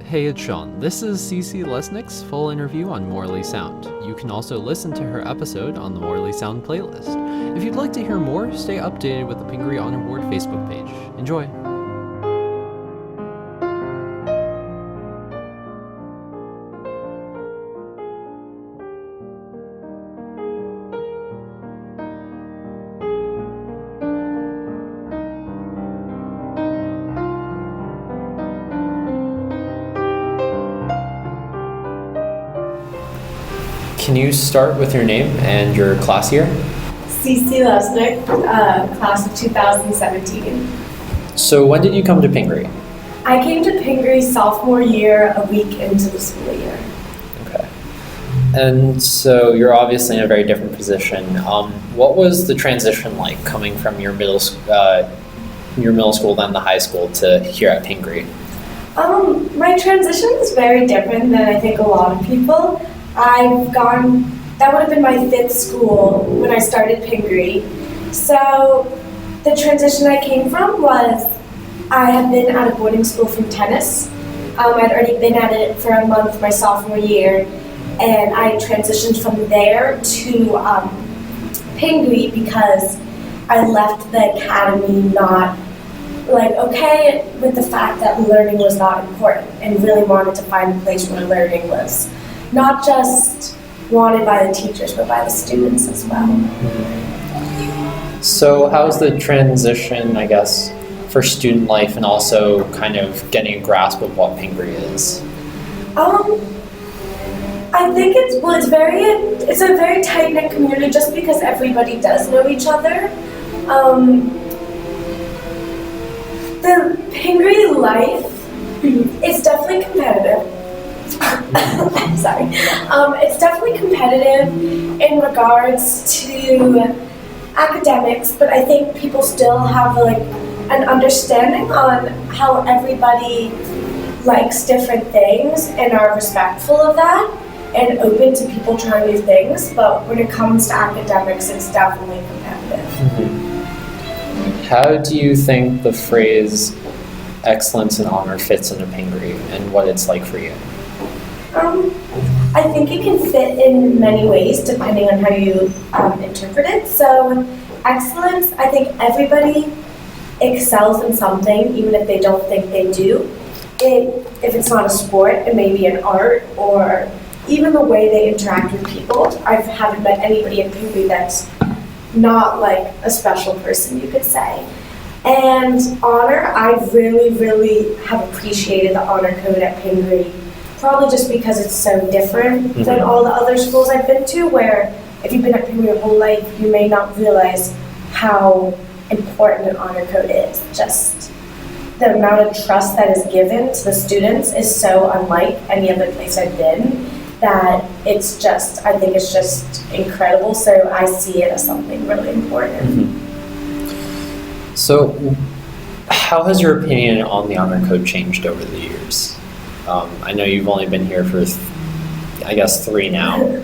Hey, it's Sean. This is Cece Lesnick's full interview on Morally Sound. You can also listen to her episode on the Morally Sound playlist. If you'd like to hear more, stay updated with the Pingry Honor Board Facebook page. Enjoy! Can you start with your name and your class year? Cece Lesnick, class of 2017. So when did you come to Pingry? I came to Pingry sophomore year, a week into the school year. Okay. And so you're obviously in a very different position. What was the transition like coming from your middle school, then the high school, to here at Pingry? My transition was very different than I think a lot of people. That would have been my fifth school when I started Pingry. So the transition I came from was I had been at a boarding school from tennis. I'd already been at it for a month my sophomore year, and I transitioned from there to Pingry because I left the academy not okay with the fact that learning was not important and really wanted to find a place where learning was not just wanted by the teachers, but by the students as well. So how's the transition, I guess, for student life and also kind of getting a grasp of what Pingry is? I think it's a very tight-knit community just because everybody does know each other. The Pingry life is definitely competitive. Sorry. It's definitely competitive in regards to academics, but I think people still have an understanding on how everybody likes different things and are respectful of that and open to people trying new things. But when it comes to academics, it's definitely competitive. Mm-hmm. How do you think the phrase excellence and honor fits into Pingry and what it's like for you? I think it can fit in many ways depending on how you interpret it. So excellence, I think everybody excels in something even if they don't think they do. If it's not a sport, it may be an art or even the way they interact with people. I haven't met anybody in Pingry that's not a special person, you could say. And honor, I really, really have appreciated the honor code at Pingry. Probably just because it's so different than all the other schools I've been to, where if you've been at Pingry your whole life, you may not realize how important an honor code is. Just the amount of trust that is given to the students is so unlike any other place I've been that I think it's just incredible. So I see it as something really important. Mm-hmm. So how has your opinion on the honor code changed over the years? I know you've only been here for, 3 now.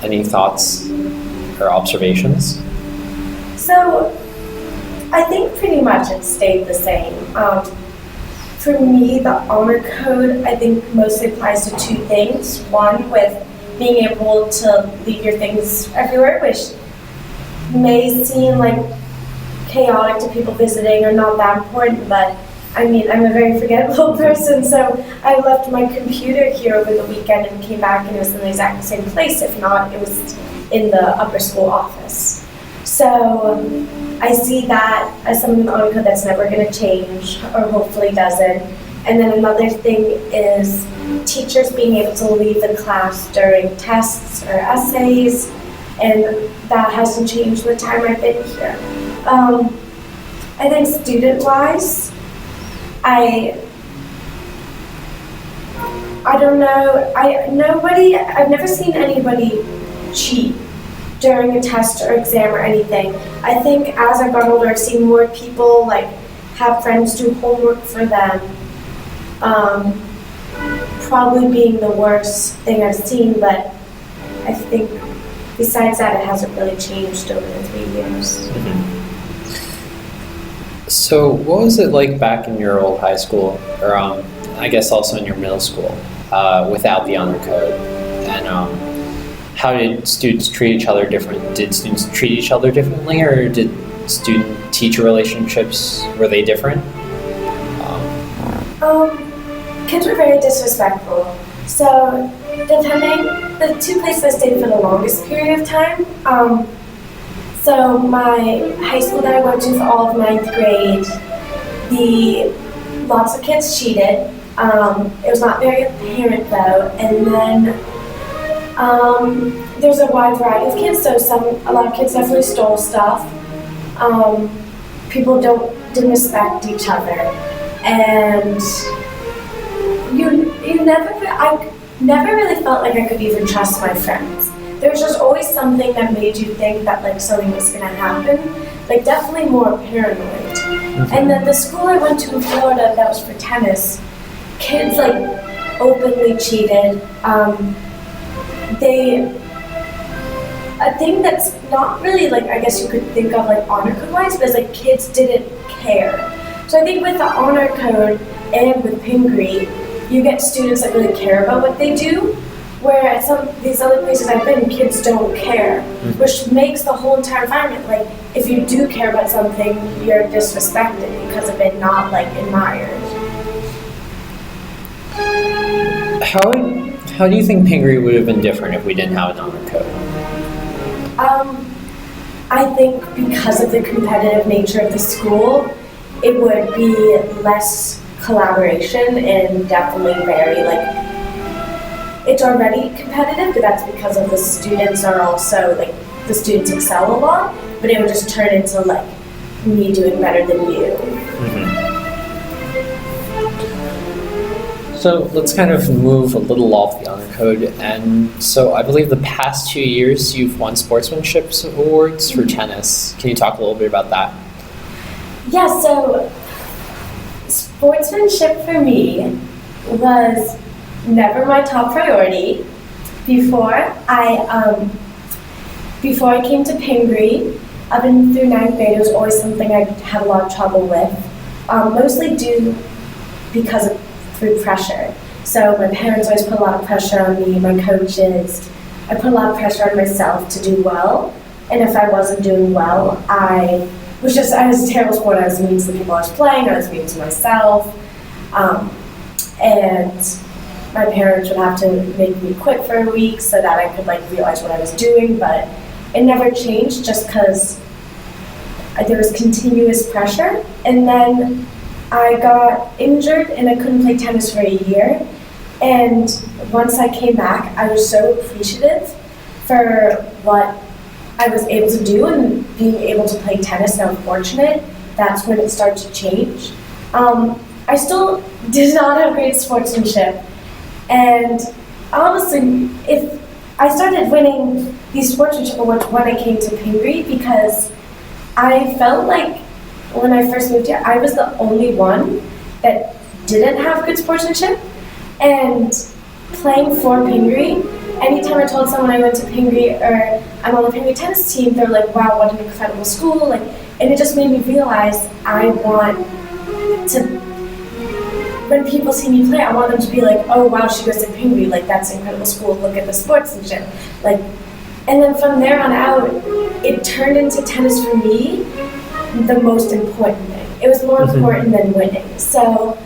Any thoughts or observations? So, I think pretty much it stayed the same. For me, the honor code, I think mostly applies to 2 things. One, with being able to leave your things everywhere, which may seem chaotic to people visiting or not that important, but I'm a very forgettable person, so I left my computer here over the weekend and came back and it was in the exact same place. If not, it was in the upper school office. So I see that as something on code that's never going to change, or hopefully doesn't. And then another thing is teachers being able to leave the class during tests or essays, and that hasn't changed the time I've been here. I think student-wise, I don't know. I've never seen anybody cheat during a test or exam or anything. I think as I've gotten older, I've seen more people have friends do homework for them. Probably being the worst thing I've seen, but I think besides that, it hasn't really changed over the 3 years. Mm-hmm. So what was it like back in your old high school? Or I guess also in your middle school, without the honor code? And how did students treat each other different? Did students treat each other differently, or did student-teacher relationships, were they different? Kids were very disrespectful. So, depending, the two places I stayed for the longest period of time, so my high school that I went to for all of ninth grade, lots of kids cheated. It was not very apparent though, and then there's a wide variety of kids. So a lot of kids definitely stole stuff. People didn't respect each other, and I never really felt like I could even trust my friends. There was just always something that made you think that like something was gonna happen, like definitely more paranoid. Mm-hmm. And then the school I went to in Florida that was for tennis, kids like openly cheated. A thing that's not really like, I guess you could think of like honor code wise, but it's like kids didn't care. So I think with the honor code and with Pingry, you get students that really care about what they do, where at these other places I've been, kids don't care, which makes the whole entire environment, like, if you do care about something, you're disrespected because of it, not, like, admired. How do you think Pingry would have been different if we didn't have an honor code? I think because of the competitive nature of the school, it would be less collaboration and definitely very, like, it's already competitive, but that's because of the students are also, like, the students excel a lot, but it would just turn into, like, me doing better than you. Mm-hmm. So let's kind of move a little off the honor code. And so I believe the past 2 years you've won sportsmanship awards for tennis. Can you talk a little bit about that? Yeah, so sportsmanship for me was never my top priority. Before I came to Pingry, up and through ninth grade, it was always something I had a lot of trouble with, mostly through pressure. So my parents always put a lot of pressure on me, my coaches. I put a lot of pressure on myself to do well, and if I wasn't doing well, I was a terrible sport. I was mean to the people I was playing, I was mean to myself, and my parents would have to make me quit for a week so that I could like realize what I was doing, but it never changed just because there was continuous pressure. And then I got injured and I couldn't play tennis for a year. And once I came back, I was so appreciative for what I was able to do and being able to play tennis, and I'm fortunate. That's when it started to change. I still did not have great sportsmanship. And honestly, if I started winning these sportsmanship awards when I came to Pingry, because I felt like when I first moved here, I was the only one that didn't have good sportsmanship. And playing for Pingry, anytime I told someone I went to Pingry or I'm on the Pingry tennis team, they're like, wow, what an incredible school. Like, and it just made me realize I want to, when people see me play, I want them to be like, oh wow, she goes to Pingry, like that's an incredible school, look at the sportsmanship. Like, and then from there on out, it turned into tennis for me the most important thing. It was more important than winning. So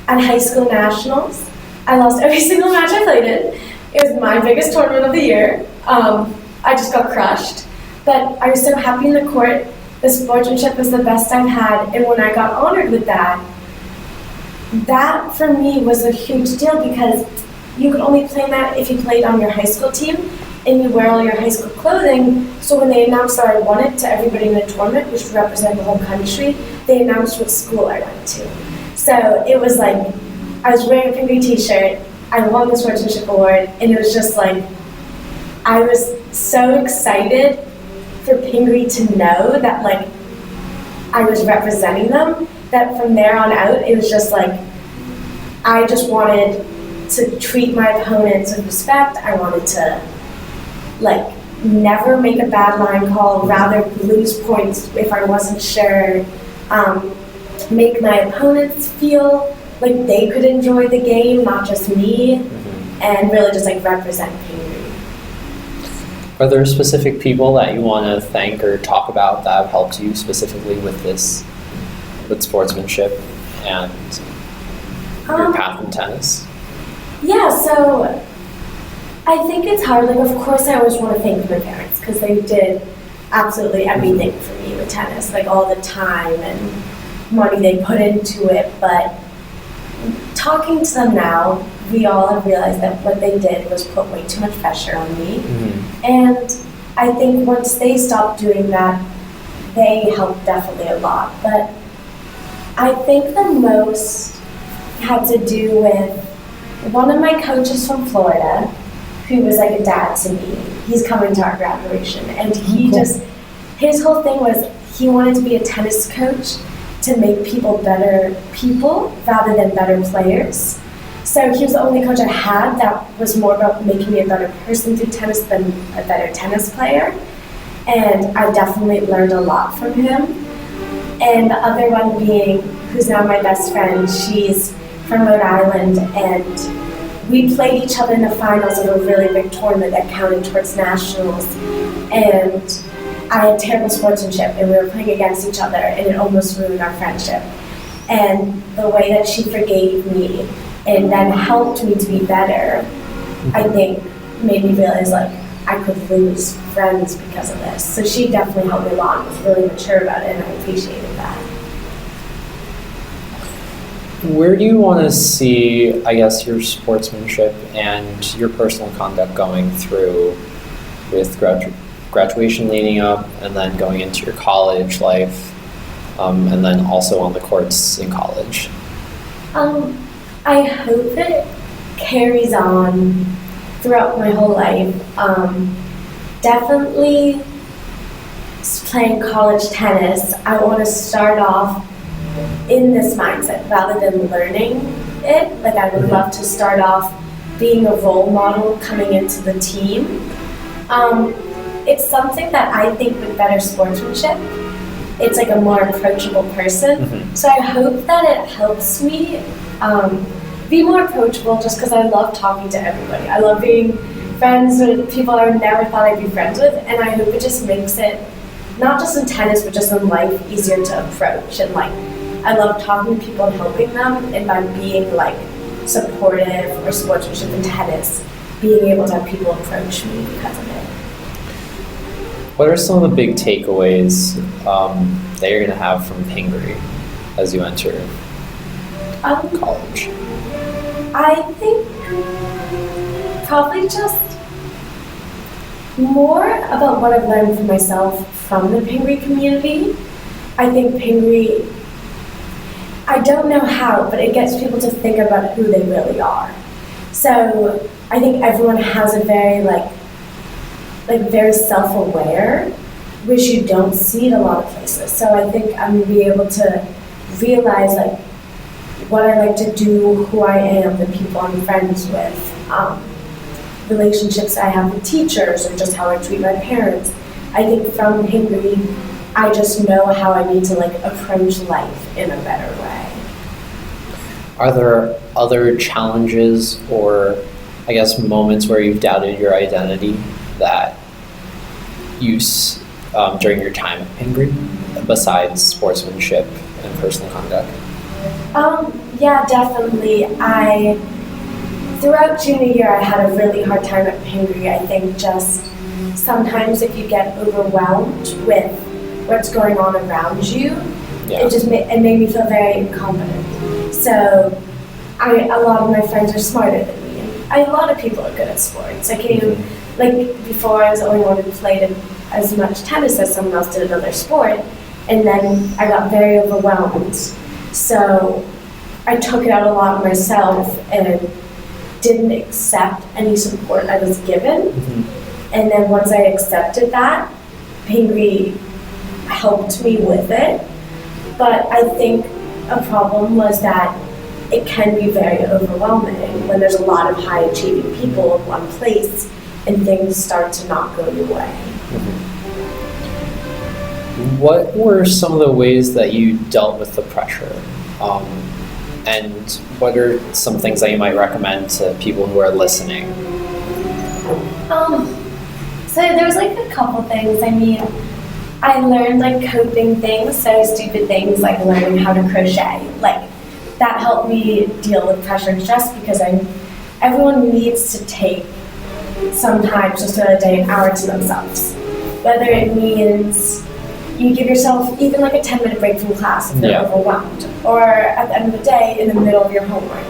at high school nationals, I lost every single match I played in. It was my biggest tournament of the year. I just got crushed. But I was so happy in the court. The sportsmanship was the best I've had. And when I got honored with that for me was a huge deal, because you could only play that if you played on your high school team and you wear all your high school clothing. So when they announced that I won it to everybody in the tournament, which represented the whole country, they announced what school I went to. So it was like, I was wearing a Pingry t-shirt, I won the sportsmanship award, and it was just like, I was so excited for Pingry to know that like I was representing them, that from there on out, it was just like, I just wanted to treat my opponents with respect. I wanted to like never make a bad line call, rather lose points if I wasn't sure, make my opponents feel like they could enjoy the game, not just me, Mm-hmm. and really just like represent Pingry. Are there specific people that you want to thank or talk about that have helped you specifically with sportsmanship and your path in tennis? Yeah, so I think it's hard. Like, of course, I always want to thank my parents because they did absolutely everything for me with tennis, like all the time and money they put into it. But talking to them now, we all have realized that what they did was put way too much pressure on me. Mm-hmm. And I think once they stopped doing that, they helped definitely a lot. But I think the most had to do with one of my coaches from Florida, who was like a dad to me. He's coming to our graduation, and he his whole thing was he wanted to be a tennis coach to make people better people rather than better players. So he was the only coach I had that was more about making me a better person through tennis than a better tennis player. And I definitely learned a lot from him. And the other one being, who's now my best friend, she's from Rhode Island, and we played each other in the finals of a really big tournament that counted towards nationals. And I had terrible sportsmanship, and we were playing against each other, and it almost ruined our friendship. And the way that she forgave me and then helped me to be better, I think made me realize like I could lose friends because of this. So she definitely helped me a lot and was really mature about it, and I appreciated that. Where do you want to see, I guess, your sportsmanship and your personal conduct going through with graduation leading up and then going into your college life, and then also on the courts in college? I hope that it carries on throughout my whole life. Definitely playing college tennis, I want to start off in this mindset rather than learning it. Like I would love to start off being a role model coming into the team. It's something that I think with better sportsmanship, it's like a more approachable person. Mm-hmm. So I hope that it helps me be more approachable just because I love talking to everybody. I love being friends with people I never thought I'd be friends with, and I hope it just makes it, not just in tennis, but just in life, easier to approach. And like, I love talking to people and helping them, and by being like supportive or sportsmanship in tennis, being able to have people approach me because of it. What are some of the big takeaways that you're going to have from Pingry as you enter college? I think probably just more about what I've learned for myself from the Pingry community. I think Pingry, I don't know how, but it gets people to think about who they really are. So I think everyone has a very very self-aware, which you don't see in a lot of places. So I think I'm gonna be able to realize like what I like to do, who I am, the people I'm friends with, relationships I have with teachers, or just how I treat my parents. I think from Pingry, I just know how I need to like approach life in a better way. Are there other challenges or, I guess, moments where you've doubted your identity that you during your time at Pingry, besides sportsmanship and personal conduct? Yeah, definitely. Throughout junior year, I had a really hard time at Pingry. I think just sometimes if you get overwhelmed with what's going on around you, it made me feel very incompetent. So a lot of my friends are smarter than me. And a lot of people are good at sports. I came, before I was the only one who played as much tennis as someone else did another sport, and then I got very overwhelmed. So I took it out a lot on myself and didn't accept any support I was given. Mm-hmm. And then once I accepted that, Pingry helped me with it. But I think a problem was that it can be very overwhelming when there's a lot of high achieving people in one place and things start to not go your way. Mm-hmm. What were some of the ways that you dealt with the pressure And what are some things that you might recommend to people who are listening? So there was like a couple things. I mean, I learned like coping things, so stupid things like learning how to crochet. Like that helped me deal with pressure and stress because everyone needs to take sometimes just a day, an hour to themselves. Whether it means you give yourself even like a 10-minute break from class if you're overwhelmed, or at the end of the day in the middle of your homework.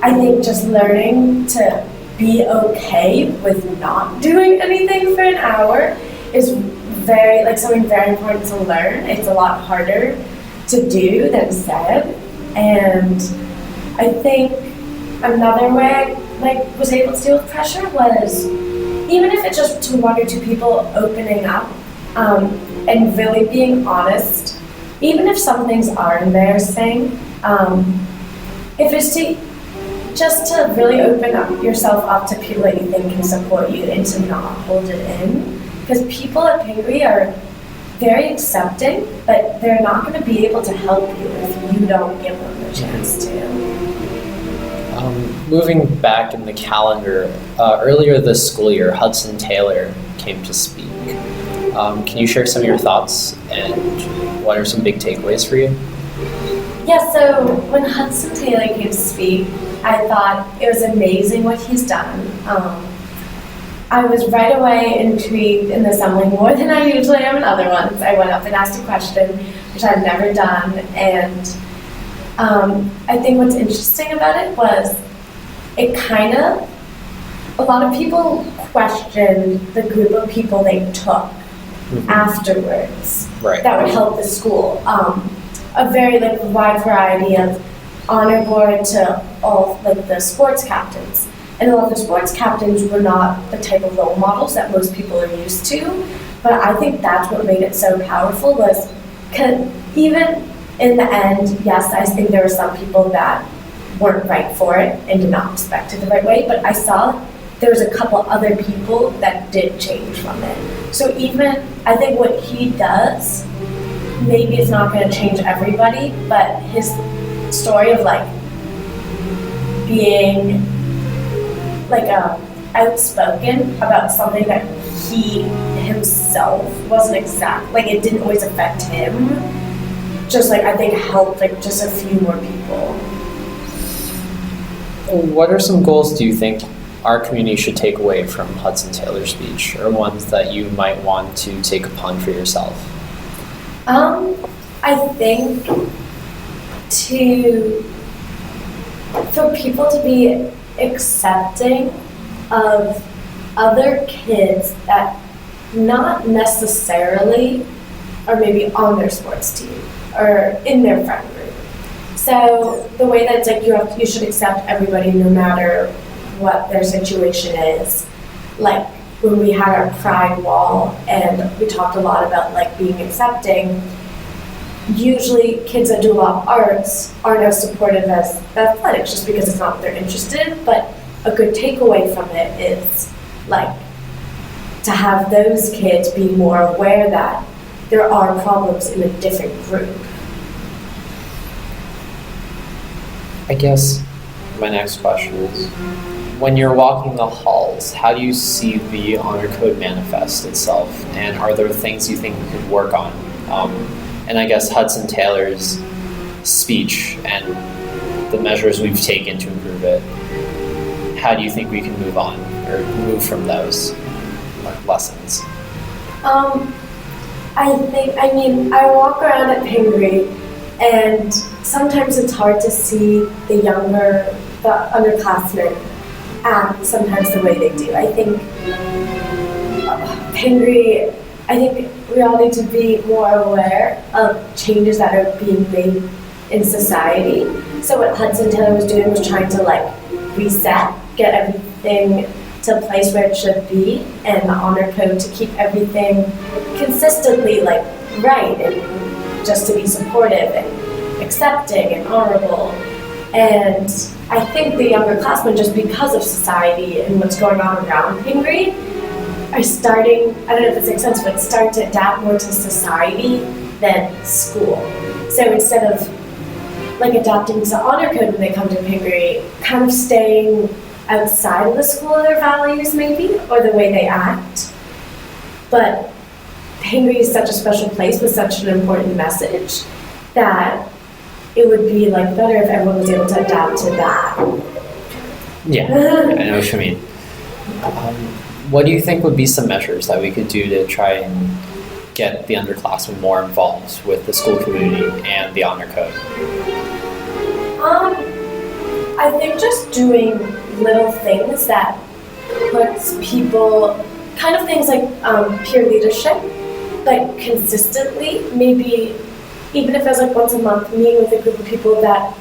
I think just learning to be okay with not doing anything for an hour is something very important to learn. It's a lot harder to do than said. And I think another way I was able to deal with pressure was, even if it's just to one or two people opening up and really being honest, even if some things are embarrassing, if it's to really open up yourself up to people that you think can support you and to not hold it in. Because people at Pingry are very accepting, but they're not going to be able to help you if you don't give them the chance to. Moving back in the calendar, earlier this school year, Hudson Taylor came to speak. Can you share some of your thoughts and what are some big takeaways for you? Yeah, so when Hudson Taylor came to speak, I thought it was amazing what he's done. I was right away intrigued in the assembly more than I usually am in other ones. I went up and asked a question, which I've never done, and I think what's interesting about it was a lot of people questioned the group of people they took afterwards that would help the school. A very wide variety of honor board to all the sports captains. And a lot of the sports captains were not the type of role models that most people are used to. But I think that's what made it so powerful was, even in the end, yes, I think there were some people that weren't right for it and did not respect it the right way, but I saw there was a couple other people that did change from it. So even, I think what he does, maybe it's not going to change everybody, but his story of being outspoken about something that he himself wasn't it didn't always affect him, just I think helped just a few more people. What are some goals do you think our community should take away from Hudson Taylor's speech, or ones that you might want to take upon for yourself? I think for people to be accepting of other kids that not necessarily are maybe on their sports team or in their friend group. So the way that it's you should accept everybody no matter what their situation is. Like when we had our Pride Wall and we talked a lot about being accepting, usually kids that do a lot of arts aren't as supportive as athletics just because it's not what they're interested in, but a good takeaway from it is to have those kids be more aware that there are problems in a different group. I guess my next question is, when you're walking the halls, how do you see the honor code manifest itself, and are there things you think we could work on? And I guess Hudson Taylor's speech and the measures we've taken to improve it, how do you think we can move on or move from those lessons? I walk around at Pingry and sometimes it's hard to see the underclassmen act sometimes the way they do. I think Pingry, we all need to be more aware of changes that are being made in society. So what Hudson Taylor was doing was trying to reset, get everything to a place where it should be, and the honor code to keep everything consistently right, and just to be supportive and accepting and honorable. And I think the younger classmen, just because of society and what's going on around Pingry, are starting, I don't know if this makes sense, but starting to adapt more to society than school. So instead of like adapting to honor code when they come to Pingry, kind of staying outside of the school of their values maybe, or the way they act. But Pingry is such a special place with such an important message that it would be like better if everyone was able to adapt to that. Yeah, I know what you mean. What do you think would be some measures that we could do to try and get the underclassmen more involved with the school community and the honor code? I think just doing little things that puts people, kind of things like peer leadership, but consistently, maybe even if it was like once a month, meeting with a group of people that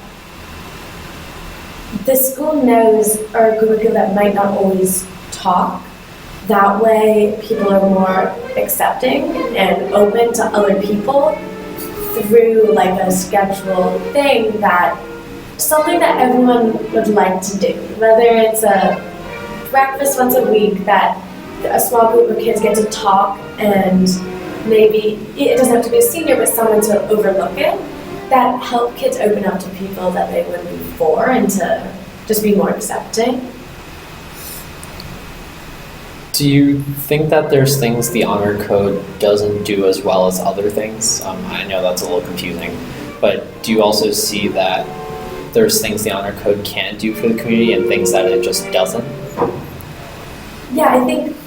the school knows are a group of people that might not always talk. That way people are more accepting and open to other people through like a scheduled thing that something that everyone would like to do. Whether it's a breakfast once a week that a small group of kids get to talk, and maybe it doesn't have to be a senior, but someone to overlook it, that help kids open up to people that they wouldn't before and to just be more accepting. Do you think that there's things the honor code doesn't do as well as other things? I know that's a little confusing, but do you also see that there's things the honor code can do for the community and things that it just doesn't? Yeah, I think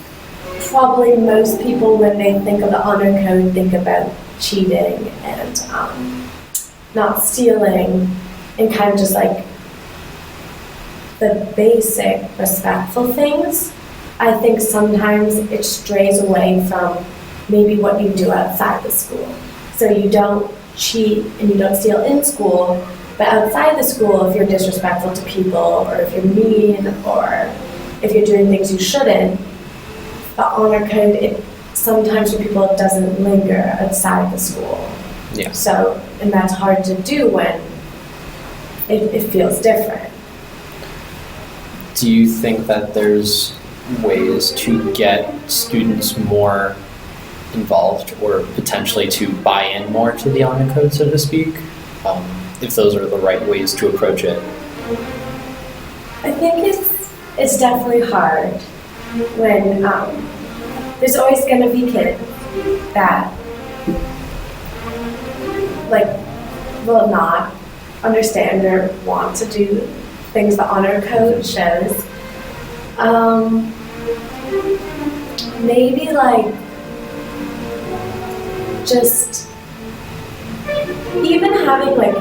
probably most people when they think of the honor code think about cheating and not stealing and kind of just like the basic respectful things. I think sometimes it strays away from maybe what you do outside the school. So you don't cheat and you don't steal in school, but outside the school, if you're disrespectful to people, or if you're mean, or if you're doing things you shouldn't, the honor code, it sometimes for people it doesn't linger outside the school. Yeah. So, and that's hard to do when it feels different. Do you think that there's ways to get students more involved or potentially to buy in more to the honor code, so to speak, if those are the right ways to approach it? I think it's definitely hard when there's always going to be kids that will not understand or want to do things the honor code shows. Maybe just even having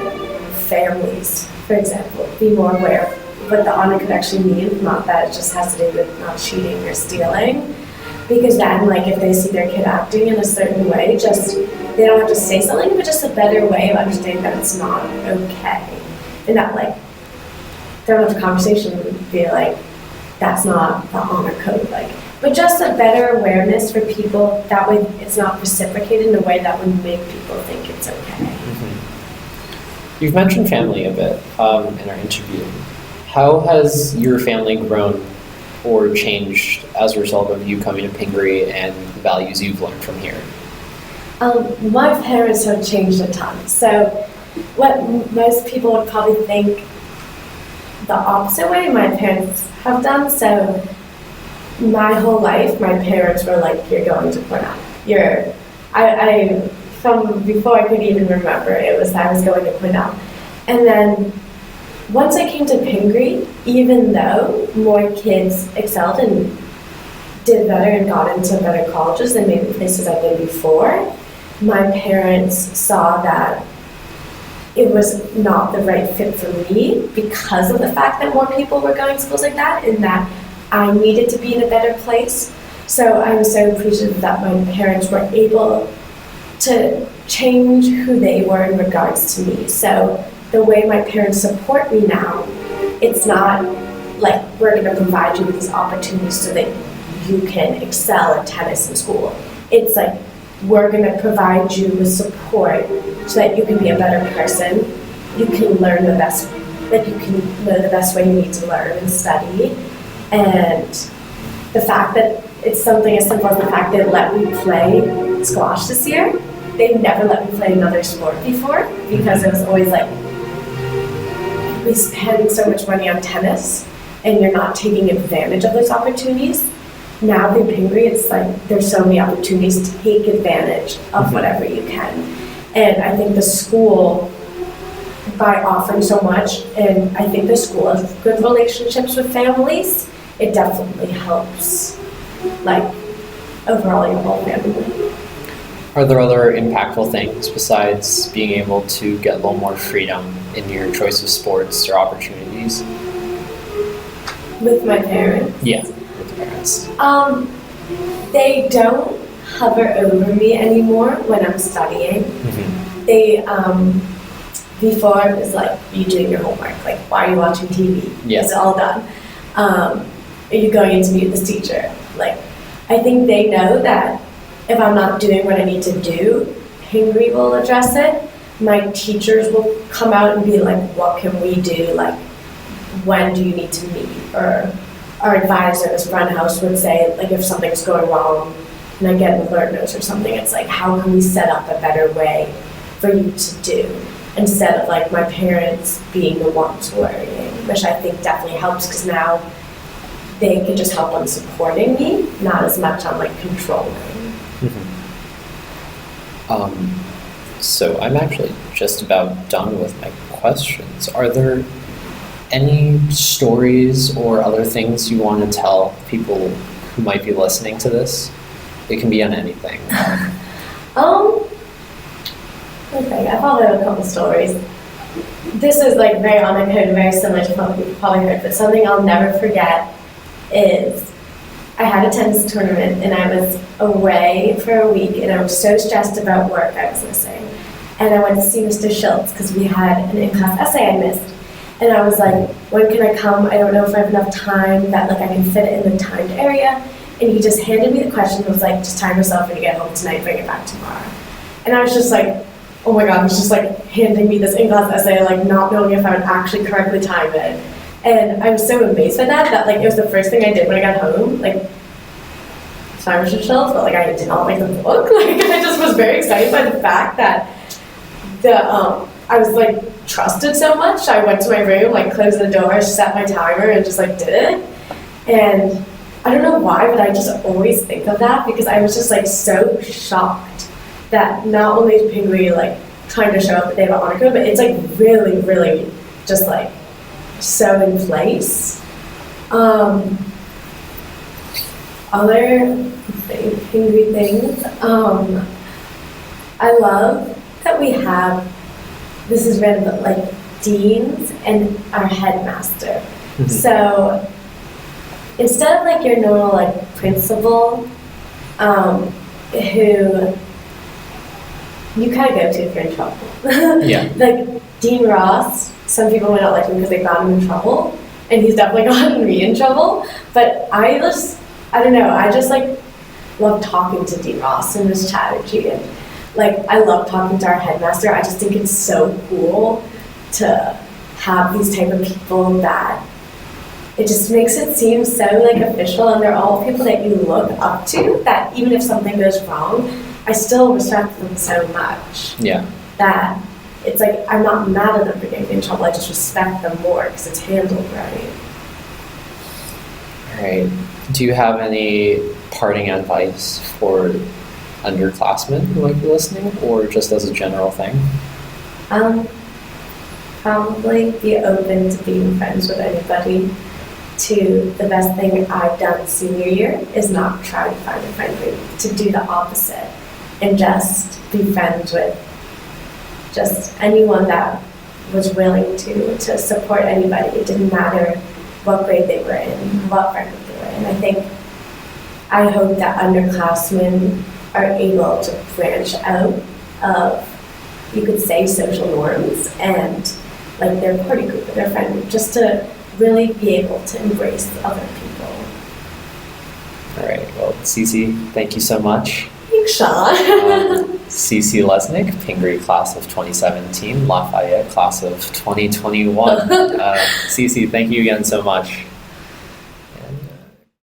families, for example, be more aware of what the honor code actually means, not that it just has to do with not cheating or stealing. Because then, if they see their kid acting in a certain way, they don't have to say something, but just a better way of understanding that it's not okay. And that, they'll have a conversation and be that's not the honor code. But just a better awareness for people, that way it's not reciprocated in a way that would make people think it's okay. Mm-hmm. You've mentioned family a bit in our interview. How has your family grown or changed as a result of you coming to Pingry and the values you've learned from here? My parents have changed a ton. So what most people would probably think the opposite way my parents have done. So my whole life, my parents were you're going to Cornell. From before I could even remember, I was going to Cornell. And then once I came to Pingry, even though more kids excelled and did better and got into better colleges than maybe places I've been before, my parents saw that it was not the right fit for me because of the fact that more people were going to schools like that, and that I needed to be in a better place. So I'm so appreciative that my parents were able to change who they were in regards to me. So the way my parents support me now, it's not we're going to provide you with these opportunities so that you can excel at tennis in school. It's we're going to provide you with support so that you can be a better person. You can learn you can know the best way you need to learn and study. And the fact that it's something as simple as the fact that they let me play squash this year. They never let me play another sport before because it was always we spend so much money on tennis and you're not taking advantage of those opportunities. Now in Pingry, it's like there's so many opportunities to take advantage of whatever you can. And I think the school, by offering so much, and I think the school has good relationships with families, it definitely helps, like, overall your whole family. Are there other impactful things besides being able to get a little more freedom in your choice of sports or opportunities? With my parents? Yeah, with your parents. They don't hover over me anymore when I'm studying. They, before it was like, you doing your homework, like, why are you watching TV? Yeah. It's all done. Are you going in to meet this teacher? Like, I think they know that if I'm not doing what I need to do, Pingry will address it. My teachers will come out and be like, what can we do? Like, when do you need to meet? Or our advisor, this front house, would say, like, if something's going wrong and I get an alert notice or something, it's like, how can we set up a better way for you to do? Instead of, like, my parents being the ones worrying, which I think definitely helps, because now they can just help on supporting me, not as much on, like, controlling. So I'm actually just about done with my questions. Are there any stories or other things you want to tell people who might be listening to this? It can be on anything. Okay, I probably have a couple stories. This is, like, very on the code, very similar to what you've probably heard, but something I'll never forget is I had a tennis tournament and I was away for a week and I was so stressed about work I was missing. And I went to see Mr. Schultz because we had an in-class essay I missed. And I was like, when can I come? I don't know if I have enough time that, like, I can fit it in the timed area. And he just handed me the question and was like, just time yourself when you get home tonight, bring it back tomorrow. And I was just like, oh my God, he's just, like, handing me this in-class essay, like, not knowing if I would actually correctly time it. And I was so amazed by that, like, it was the first thing I did when I got home. Like, sorry, Mr. Schultz, but, like, I did not like the book. Like, I just was very excited by the fact that I was, like, trusted so much. I went to my room, like, closed the door, set my timer, and just, like, did it. And I don't know why, but I just always think of that because I was just, like, so shocked that not only is Pingry, like, trying to show up that they have an honor code, but it's, like, really, really just, like, so in place. Other Pingry things, I love that we have, this is random, but, like, deans and our headmaster. So instead of, like, your normal, like, principal, who you kind of go to if you're in trouble. Yeah. Like, Dean Ross, some people might not like him because they got him in trouble, and he's definitely gotten me in trouble, but I don't know, I just, like, love talking to Dean Ross and his strategy, and, like, I love talking to our headmaster. I just think it's so cool to have these type of people that it just makes it seem so, like, official, and they're all people that you look up to, that even if something goes wrong, I still respect them so much. Yeah. That it's like, I'm not mad at them for getting in trouble, I just respect them more because it's handled right. All right. Do you have any parting advice for underclassmen who might be listening, or just as a general thing? Probably be open to being friends with anybody. The best thing I've done senior year is not try to find a friend group, to do the opposite and just be friends with just anyone that was willing to support anybody. It didn't matter what grade they were in, what friend group they were in. I hope that underclassmen are able to branch out of, you could say, social norms and, like, their party group or their friend group, just to really be able to embrace other people. All right. Well, Cece, thank you so much. Thanks, Sean. Cece Lesnick, Pingry class of 2017, Lafayette class of 2021. Cece, thank you again so much.